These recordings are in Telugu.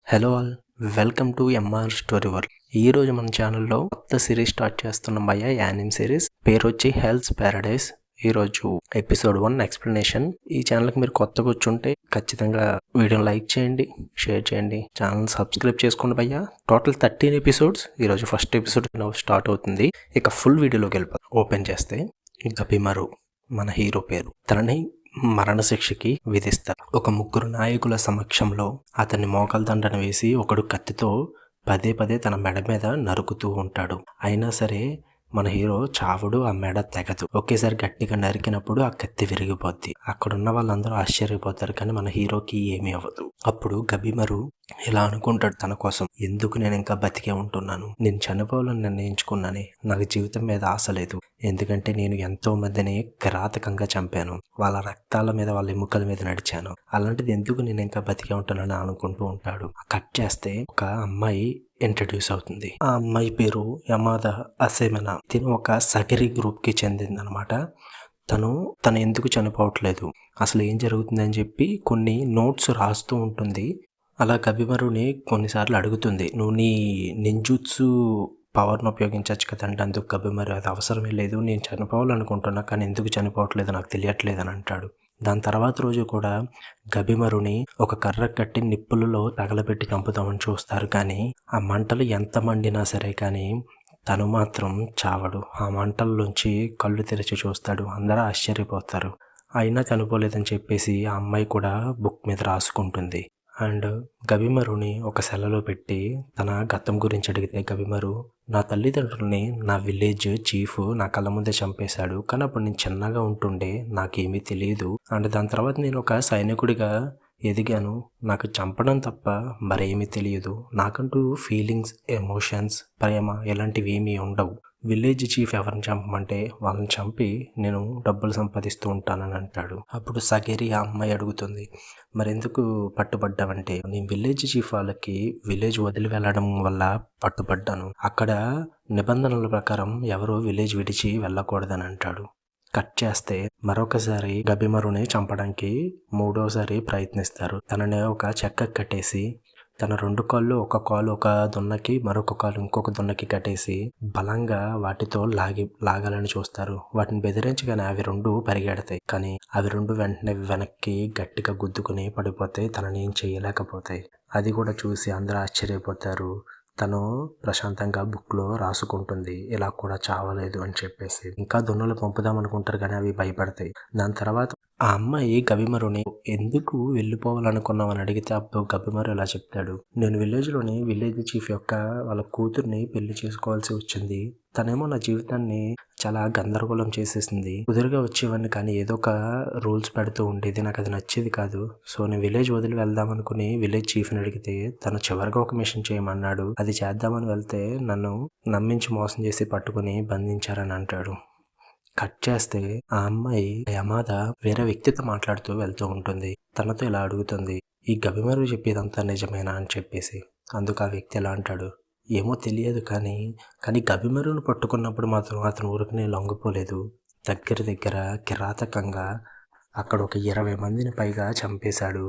Hello all, welcome to MR story world. ఈ రోజు మన ఛానల్లో కొత్త సిరీస్ స్టార్ట్ చేస్తున్నాం భయ్య. యానిమ్ సిరీస్ పేరు వచ్చి హెల్స్ పారడైస్. ఈరోజు ఎపిసోడ్ 1 ఎక్స్ప్లెనేషన్. ఈ ఛానల్కి మీరు కొత్తగా వచ్చుంటే ఖచ్చితంగా వీడియోని లైక్ చేయండి, షేర్ చేయండి, ఛానల్ సబ్స్క్రైబ్ చేసుకోండి భయ్య. Total 13 episodes. ఈరోజు ఫస్ట్ ఎపిసోడ్ స్టార్ట్ అవుతుంది. ఇక ఫుల్ వీడియోలోకి వెళ్ళిపోతాం. ఓపెన్ చేస్తే గబిమరు మన హీరో పేరు. తనని మరణశిక్షకి విధిస్తారు. ఒక ముగ్గురు నాయకుల సమక్షంలో అతన్ని మోకాలు వేసి ఒకడు కత్తితో పదే పదే తన మెడ మీద నరుకుతూ ఉంటాడు. అయినా సరే మన హీరో చావుడు, ఆ మెడ తెగదు. ఒకేసారి గట్టిగా నరికినప్పుడు ఆ కత్తి విరిగిపోద్ది. అక్కడున్న వాళ్ళందరూ ఆశ్చర్యపోతారు, కానీ మన హీరోకి ఏమీ అవ్వదు. అప్పుడు గబిమరు ఇలా అనుకుంటాడు తన కోసం, ఎందుకు నేను ఇంకా బతికే ఉంటున్నాను? నేను చనిపోవాలని నిర్ణయించుకున్నానే. నాకు జీవితం మీద ఆశ లేదు. ఎందుకంటే నేను ఎంతో మందిని కిరాతకంగా చంపాను. వాళ్ళ రక్తాల మీద, వాళ్ళ ఎముకల మీద నడిచాను. అలాంటిది ఎందుకు నేను ఇంకా బతికే ఉంటున్నాను అనుకుంటూ ఉంటాడు. కట్ చేస్తే ఒక అమ్మాయి ఇంట్రడ్యూస్ అవుతుంది. ఆ అమ్మాయి పేరు యమాదా అసేమనా. తిను ఒక సగరి గ్రూప్ కి చెందింది అనమాట. తను ఎందుకు చనిపోవట్లేదు, అసలు ఏం జరుగుతుందని చెప్పి కొన్ని నోట్స్ రాస్తూ ఉంటుంది. అలా గబిమరుని కొన్నిసార్లు అడుగుతుంది, నువ్వు నీ నింజుత్సు పవర్ను ఉపయోగించవచ్చు కదంటే అందుకు గబిమరు అది అవసరమే లేదు, నేను చనిపోవాలనుకుంటున్నా కానీ ఎందుకు చనిపోవట్లేదు నాకు తెలియట్లేదు అని అంటాడు. దాని తర్వాత రోజు కూడా గబిమరుని ఒక కర్ర కట్టి నిప్పులలో తగలబెట్టి చంపుతామని చూస్తారు, కానీ ఆ మంటలు ఎంత మండినా సరే కానీ తను మాత్రం చావడు. ఆ మంటల్లోంచి కళ్ళు తెరిచి చూస్తాడు. అందరూ ఆశ్చర్యపోతారు. అయినా చనిపోలేదని చెప్పేసి ఆ అమ్మాయి కూడా బుక్ మీద రాసుకుంటుంది. అండ్ గబిమరుని ఒక సెలలో పెట్టి తన గతం గురించి అడిగితే గబిమరు, నా తల్లిదండ్రుల్ని నా విలేజ్ చీఫ్ నా కళ్ళ ముందే చంపేశాడు, కానీ అప్పుడు నేను చిన్నగా ఉంటుండే, నాకేమీ తెలియదు. అండ్ దాని తర్వాత నేను ఒక సైనికుడిగా ఎదిగాను. నాకు చంపడం తప్ప మరేమీ తెలియదు. నాకంటూ ఫీలింగ్స్, ఎమోషన్స్, ప్రేమ ఇలాంటివి ఏమీ ఉండవు. విలేజ్ చీఫ్ ఎవరిని చంపమంటే వాళ్ళని చంపి నేను డబ్బులు సంపాదిస్తూ ఉంటానని అంటాడు. అప్పుడు సగేరి ఆ అమ్మాయి అడుగుతుంది, మరెందుకు పట్టుబడ్డావంటే, నేను విలేజ్ చీఫ్ వాళ్ళకి విలేజ్ వదిలి వెళ్ళడం వల్ల పట్టుబడ్డాను. అక్కడ నిబంధనల ప్రకారం ఎవరు విలేజ్ విడిచి వెళ్ళకూడదని అంటాడు. కట్ చేస్తే మరొకసారి గబిమరుని చంపడానికి మూడోసారి ప్రయత్నిస్తారు. తనని ఒక చెక్క కట్టేసి తన 2 కాళ్ళు, ఒక కాలు ఒక దున్నకి, మరొక కాలు ఇంకొక దున్నకి కట్టేసి బలంగా వాటితో లాగాలని చూస్తారు. వాటిని బెదిరించగానే అవి 2 పరిగెడతాయి, కానీ అవి 2 వెంటనే వెనక్కి గట్టిగా గుద్దుకుని పడిపోతాయి. తనని ఏం చేయలేకపోతాయి. అది కూడా చూసి అందరూ ఆశ్చర్యపోతారు. తను ప్రశాంతంగా బుక్లో రాసుకుంటుంది, ఇలా కూడా చావలేదు అని చెప్పేసి. ఇంకా దున్నలు పంపుదాం అనుకుంటారు, కానీ అవి భయపడతాయి. దాని తర్వాత ఆ అమ్మాయి గబిమరుని ఎందుకు వెళ్ళిపోవాలనుకున్నావు అని అడిగితే అప్పుడు గబిమరు ఇలా చెప్తాడు, నేను విలేజ్ చీఫ్ యొక్క వాళ్ళ కూతుర్ని పెళ్లి చేసుకోవాల్సి వచ్చింది. తనేమో నా జీవితాన్ని చాలా గందరగోళం చేసేసింది. కుదురుగా వచ్చేవాడిని, కానీ ఏదో ఒక రూల్స్ పెడుతూ ఉండేది. నాకు అది నచ్చేది కాదు. సో నేను విలేజ్ వదిలి వెళ్దాం అనుకుని విలేజ్ చీఫ్ని అడిగితే తను చివరిగా ఒక మిషన్ చేయమన్నాడు. అది చేద్దామని వెళ్తే నన్ను నమ్మించి మోసం చేసి పట్టుకుని బంధించారని అంటాడు. కట్ చేస్తే ఆ అమ్మాయి యమాదా వేరే వ్యక్తితో మాట్లాడుతూ వెళ్తూ ఉంటుంది. తనతో ఇలా అడుగుతుంది, ఈ గబిమరు చెప్పేదంతా నిజమేనా అని చెప్పేసి. అందుకు ఆ వ్యక్తి ఎలా అంటాడు, ఏమో తెలియదు, కానీ గబిమరును పట్టుకున్నప్పుడు మాత్రం అతను ఊరికనే లొంగిపోలేదు. దగ్గర కిరాతకంగా అక్కడ ఒక 20 మందిని పైగా చంపేశాడు.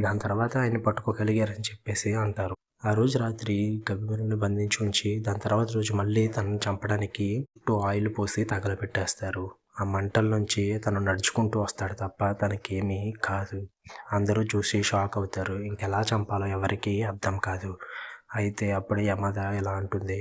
దాని తర్వాత ఆయన పట్టుకోగలిగారని చెప్పేసి అంటారు. ఆ రోజు రాత్రి గబిమరుని బంధించి ఉంచి దాని తర్వాత రోజు మళ్ళీ తనను చంపడానికి ఆయిల్ పోసి తగలబెట్టేస్తారు. ఆ మంటల నుంచి తను నడుచుకుంటూ వస్తాడు తప్ప తనకేమీ కాదు. అందరూ చూసి షాక్ అవుతారు. ఇంకెలా చంపాలో ఎవరికి అర్థం కాదు. అయితే అప్పుడే యమదా ఇలా అంటుంది,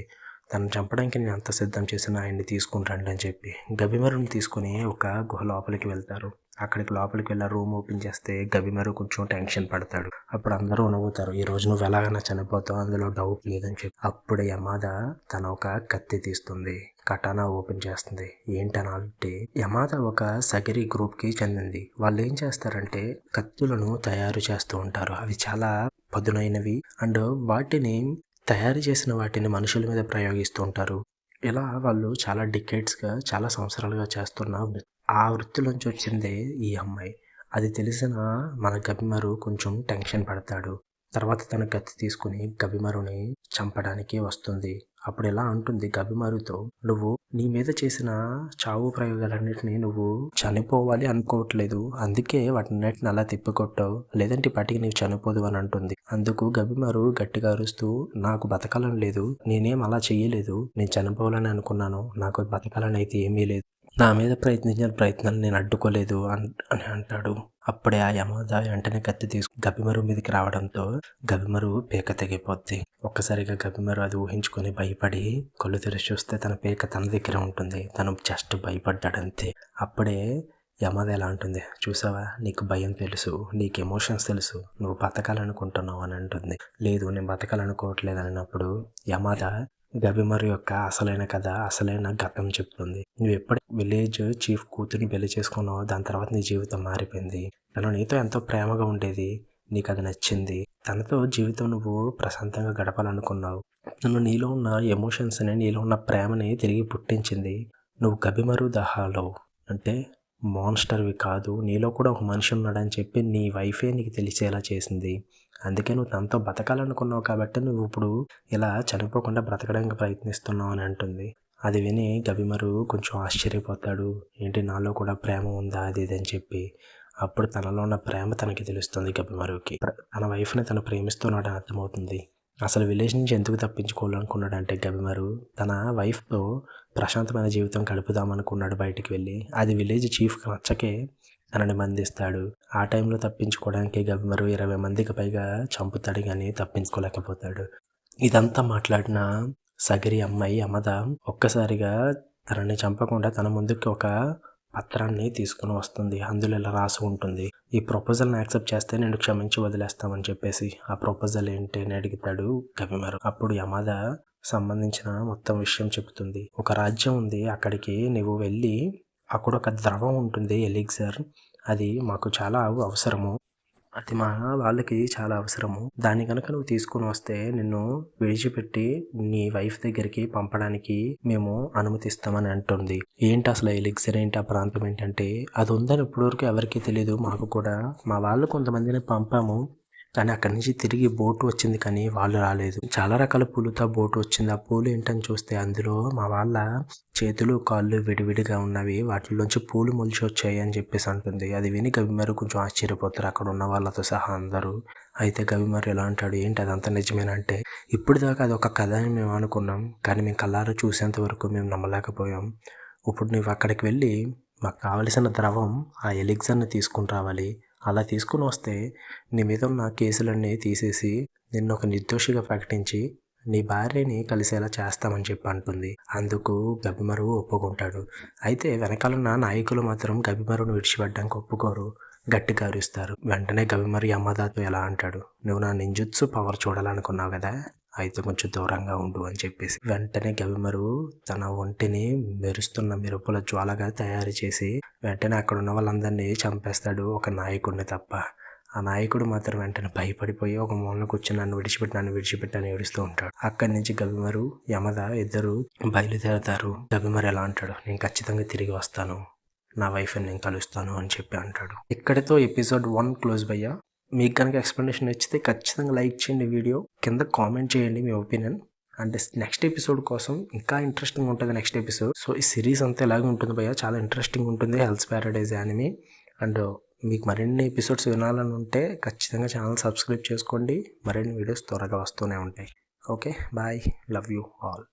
తను చంపడానికి నేను అంత సిద్ధం చేసిన ఆయన్ని తీసుకుని రండి అని చెప్పి గబిమరుని తీసుకుని ఒక గుహ లోపలికి వెళ్తారు. అక్కడికి లోపలికి వెళ్ళి రూమ్ ఓపెన్ చేస్తే గబిమరు కొంచెం టెన్షన్ పడతాడు. అప్పుడు అందరూ నవ్వుతారు, ఈ రోజు నువ్వు ఎలాగైనా చనిపోతావు, అందులో డౌట్ లేదని చెప్పి. అప్పుడు యమాదా తన ఒక కత్తి తీస్తుంది, కటానా ఓపెన్ చేస్తుంది. ఏంటనంటే యమాదా ఒక సగరి గ్రూప్ కి చెందింది. వాళ్ళు ఏం చేస్తారంటే కత్తులను తయారు చేస్తూ ఉంటారు. అవి చాలా పదునైనవి అండ్ వాటిని తయారు చేసిన వాటిని మనుషుల మీద ప్రయోగిస్తూ ఉంటారు. ఇలా వాళ్ళు చాలా డికేట్స్గా, చాలా సంవత్సరాలుగా చేస్తున్న ఆ వృత్తిలోంచి వచ్చిందే ఈ అమ్మాయి. అది తెలిసిన మన గబిమరు కొంచెం టెన్షన్ పడతాడు. తర్వాత తన కత్తి తీసుకుని గబిమరుని చంపడానికి వస్తుంది. అప్పుడు ఇలా అంటుంది గబిమరుతో, నువ్వు నీ మీద చేసిన చావు ప్రయోగాలన్నిటిని నువ్వు చనిపోవాలి అనుకోవట్లేదు, అందుకే వాటినన్నిటిని అలా తిప్పికొట్టావు, లేదంటే ఇప్పటికి నీవు చనిపోదు అని అంటుంది. అందుకు గబిమరు గట్టిగా అరుస్తూ, నాకు బతకాలని లేదు, నేనేం అలా చెయ్యలేదు, నేను చనిపోవాలని అనుకున్నాను, నాకు బతకాలని అయితే ఏమీ లేదు, నా మీద ప్రయత్నించిన ప్రయత్నాలు నేను అడ్డుకోలేదు అని అంటాడు. అప్పుడే ఆ యమద వెంటనే కత్తి తీసుకుని గబిమరు మీదకి రావడంతో గబిమరు పేక తెగిపోద్ది. ఒక్కసారిగా గబిమరు అది ఊహించుకొని భయపడి కళ్ళు తెరిచి చూస్తే తన పేక తన దగ్గర ఉంటుంది. తను జస్ట్ భయపడ్డాడంతే. అప్పుడే యమద ఎలా అంటుంది, చూసావా, నీకు భయం తెలుసు, నీకు ఎమోషన్స్ తెలుసు, నువ్వు బతకాలనుకుంటున్నావు అని అంటుంది. లేదు, నేను బతకాలనుకోవట్లేదు అన్నప్పుడు యమద గబిమరు యొక్క అసలైన కథ, అసలైన గతం చెప్తుంది. నువ్వు ఎప్పుడు విలేజ్ చీఫ్ కూతుర్ని పెళ్లి చేసుకున్నావు, దాని తర్వాత నీ జీవితం మారిపోయింది. తను నీతో ఎంతో ప్రేమగా ఉండేది, నీకు అది నచ్చింది, తనతో జీవితం నువ్వు ప్రశాంతంగా గడపాలనుకున్నావు. తను నీలో ఉన్న ఎమోషన్స్ని, నీలో ఉన్న ప్రేమని తిరిగి పుట్టించింది. నువ్వు గబిమరు దహాలో అంటే మాన్స్టర్వి కాదు, నీలో కూడా ఒక మనిషి ఉన్నాడని చెప్పి నీ వైఫే నీకు తెలిసేలా చేసింది. అందుకే నువ్వు తనతో బతకాలనుకున్నావు కాబట్టి నువ్వు ఇప్పుడు ఇలా చనిపోకుండా బ్రతకడానికి ప్రయత్నిస్తున్నావు అని అంటుంది. అది విని గబిమరు కొంచెం ఆశ్చర్యపోతాడు. ఏంటి, నాలో కూడా ప్రేమ ఉందా అది ఇది అని చెప్పి. అప్పుడు తనలో ఉన్న ప్రేమ తనకి తెలుస్తుంది. గబిమరుకి తన వైఫ్ని తను ప్రేమిస్తున్నాడని అర్థమవుతుంది. అసలు విలేజ్ నుంచి ఎందుకు తప్పించుకోవాలనుకున్నాడంటే గబిమరు తన వైఫ్తో ప్రశాంతమైన జీవితం గడుపుదామనుకున్నాడు బయటికి వెళ్ళి. అది విలేజ్ చీఫ్కి నచ్చకే తనని బంధిస్తాడు. ఆ టైంలో తప్పించుకోవడానికి గబిమరు 20 మందికి పైగా చంపుతాడు, కానీ తప్పించుకోలేకపోతాడు. ఇదంతా మాట్లాడిన సగిరి అమ్మాయి యమద ఒక్కసారిగా తనని చంపకుండా తన ముందుకి ఒక పత్రాన్ని తీసుకుని వస్తుంది. అందులో ఇలా రాసి ఉంటుంది, ఈ ప్రపోజల్ని యాక్సెప్ట్ చేస్తే నేను క్షమించి వదిలేస్తామని చెప్పేసి. ఆ ప్రపోజల్ ఏంటి అని అడుగుతాడు గబిమరు. అప్పుడు యమద సంబంధించిన మొత్తం విషయం చెబుతుంది. ఒక రాజ్యం ఉంది, అక్కడికి నువ్వు వెళ్ళి అక్కడ ఒక ద్రవం ఉంటుంది, ఎలిక్సర్, అది మాకు చాలా అవసరము, అది మా వాళ్ళకి చాలా అవసరము, దాన్ని కనుక నువ్వు తీసుకుని వస్తే నిన్ను విడిచిపెట్టి నీ వైఫ్ దగ్గరికి పంపడానికి మేము అనుమతిస్తామని అంటుంది. ఏంటి అసలు ఎలిక్సర్ ఏంటి, ఆ ప్రాంతం ఏంటంటే అది ఉందని ఇప్పటివరకు ఎవరికీ తెలియదు. మాకు కూడా మా వాళ్ళు కొంతమందిని పంపాము, కానీ అక్కడి నుంచి తిరిగి బోటు వచ్చింది, కానీ వాళ్ళు రాలేదు. చాలా రకాల పూలతో బోటు వచ్చింది. ఆ పూలు ఏంటని చూస్తే అందులో మా వాళ్ళ చేతులు కాళ్ళు విడివిడిగా ఉన్నవి, వాటిలోంచి పూలు మొలిచి వచ్చాయి అని చెప్పేసి అంటుంది. అది విని గబిమరు కొంచెం ఆశ్చర్యపోతారు, అక్కడ ఉన్న వాళ్ళతో సహా అందరూ. అయితే గబిమరు ఎలా అంటాడు, ఏంటి అదంతా నిజమేనంటే, ఇప్పుడు దాకా అది ఒక కథ అని మేము అనుకున్నాం, కానీ మేము కళ్ళారా చూసేంత వరకు మేము నమ్మలేకపోయాం. ఇప్పుడు నువ్వు అక్కడికి వెళ్ళి మాకు కావలసిన ద్రవం ఆ ఎలిక్సర్ని తీసుకుని రావాలి. అలా తీసుకుని వస్తే నీ మీద ఉన్న కేసులన్నీ తీసేసి నిన్ను ఒక నిర్దోషిగా ప్రకటించి నీ భార్యని కలిసేలా చేస్తామని చెప్పి అంటుంది. అందుకు గబిమరు ఒప్పుకుంటాడు. అయితే వెనకాలన్న నాయకులు మాత్రం గబిమరును విడిచిపెట్టడానికి ఒప్పుకోరు, గట్టిగా అరుస్తారు. వెంటనే గబిమరు యమదాతో ఎలా అంటాడు, నువ్వు నా నింజుత్సు పవర్ చూడాలనుకున్నావు కదా, అయితే కొంచెం దూరంగా ఉండు అని చెప్పేసి. వెంటనే గబిమరు తన ఒంటిని మెరుస్తున్న మెరుపుల జ్వాలగా తయారు చేసి వెంటనే అక్కడ ఉన్న వాళ్ళందరినీ చంపేస్తాడు, ఒక నాయకుడిని తప్ప. ఆ నాయకుడు మాత్రం వెంటనే భయపడిపోయి ఒక మూలన కూర్చొని నన్ను విడిచిపెట్టి అని ఏడుస్తూ ఉంటాడు. అక్కడి నుంచి గబిమరు యమద ఇద్దరు బయలుదేరతారు. గబిమరు ఎలా అంటాడు, నేను ఖచ్చితంగా తిరిగి వస్తాను, నా వైఫ్ని నేను కలుస్తాను అని చెప్పి అంటాడు. ఇక్కడితో ఎపిసోడ్ 1 క్లోజ్ భయ్యా. మీకు కనుక ఎక్స్ప్లెనేషన్ నచ్చితే ఖచ్చితంగా లైక్ చేయండి, వీడియో కింద కామెంట్ చేయండి మీ ఒపీనియన్. అండ్ నెక్స్ట్ ఎపిసోడ్ కోసం ఇంకా ఇంట్రెస్టింగ్ ఉంటుంది నెక్స్ట్ ఎపిసోడ్. సో ఈ సిరీస్ అంతా ఎలాగే ఉంటుంది భయ్యా, చాలా ఇంట్రెస్టింగ్ ఉంటుంది, హెల్త్ ప్యారడైజ్ యానిమీ. అండ్ మీకు మరిన్ని ఎపిసోడ్స్ వినాలని ఉంటే ఖచ్చితంగా ఛానల్ సబ్స్క్రైబ్ చేసుకోండి, మరిన్ని వీడియోస్ త్వరగా వస్తూనే ఉంటాయి. Okay, bye, love you all.